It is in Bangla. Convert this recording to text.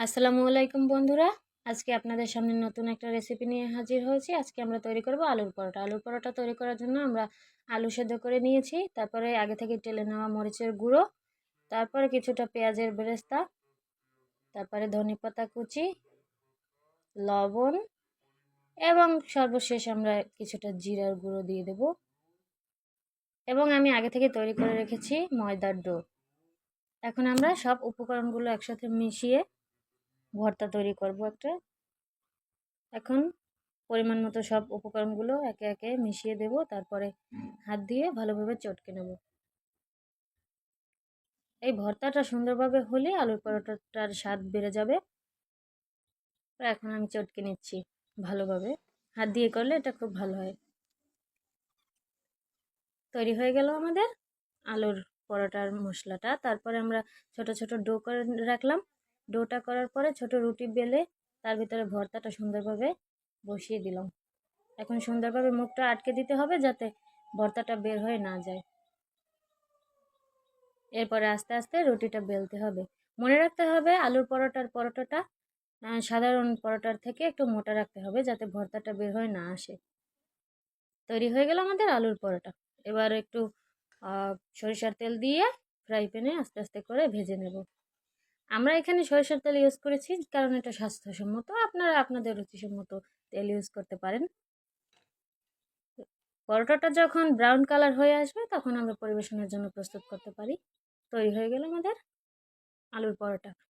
আসসালামু আলাইকুম বন্ধুরা। আজকে আপনাদের সামনে নতুন একটা রেসিপি নিয়ে হাজির হয়েছি। আজকে আমরা তৈরি করব আলুর পরোটা। আলুর পরোটা তৈরি করার জন্য আমরা আলু সেদ্ধ করে নিয়েছি, তারপরে আগে থেকে টেলে নেওয়া মরিচের গুঁড়ো, তারপরে কিছুটা পেঁয়াজের বেরেস্তা, তারপরে ধনেপাতা কুচি, লবণ এবং সর্বশেষ আমরা কিছুটা জিরার গুঁড়ো দিয়ে দেব। এবং আমি আগে থেকে তৈরি করে রেখেছি ময়দার ডো। এখন আমরা সব উপকরণগুলো একসাথে মিশিয়ে ভর্তা তৈরি করব একটা। এখন পরিমাণ মতো সব উপকরণগুলো একে একে মিশিয়ে দেব, তারপরে হাত দিয়ে ভালোভাবে চটকে নেব। এই ভর্তাটা সুন্দরভাবে হলে আলুর পরোটাটার স্বাদ বেড়ে যাবে। তো এখন আমি চটকে নিচ্ছি ভালোভাবে, হাত দিয়ে করলে এটা খুব ভালো হয়। তৈরি হয়ে গেল আমাদের আলুর পরোটার মশলাটা। তারপরে আমরা ছোট ছোট ডো করে রাখলাম। ডোটা করার পরে ছোট রুটি বেলে তার ভিতরে ভর্তাটা সুন্দরভাবে বসিয়ে দিলাম। এখন সুন্দরভাবে মুখটা আটকে দিতে হবে যাতে ভর্তাটা বের হয়ে না যায়। এরপরে আস্তে আস্তে রুটিটা বেলতে হবে। মনে রাখতে হবে আলুর পরোটাটা সাধারণ পরোটার থেকে একটু মোটা রাখতে হবে যাতে ভর্তাটা বের হয়ে না আসে। তৈরি হয়ে গেল আমাদের আলুর পরোটা। এবার একটু সরিষার তেল দিয়ে ফ্রাই প্যানে আস্তে আস্তে করে ভেজে নেব। আমরা এখানে সরিষার তেল ইউজ করেছি কারণ এটা স্বাস্থ্যসম্মত। আপনারা আপনাদের রুচিসম্মত তেল ইউজ করতে পারেন। পরোটাটা যখন ব্রাউন কালার হয়ে আসবে তখন আমরা পরিবেশনের জন্য প্রস্তুত করতে পারি। তৈরি হয়ে গেল আমাদের আলুর পরোটা।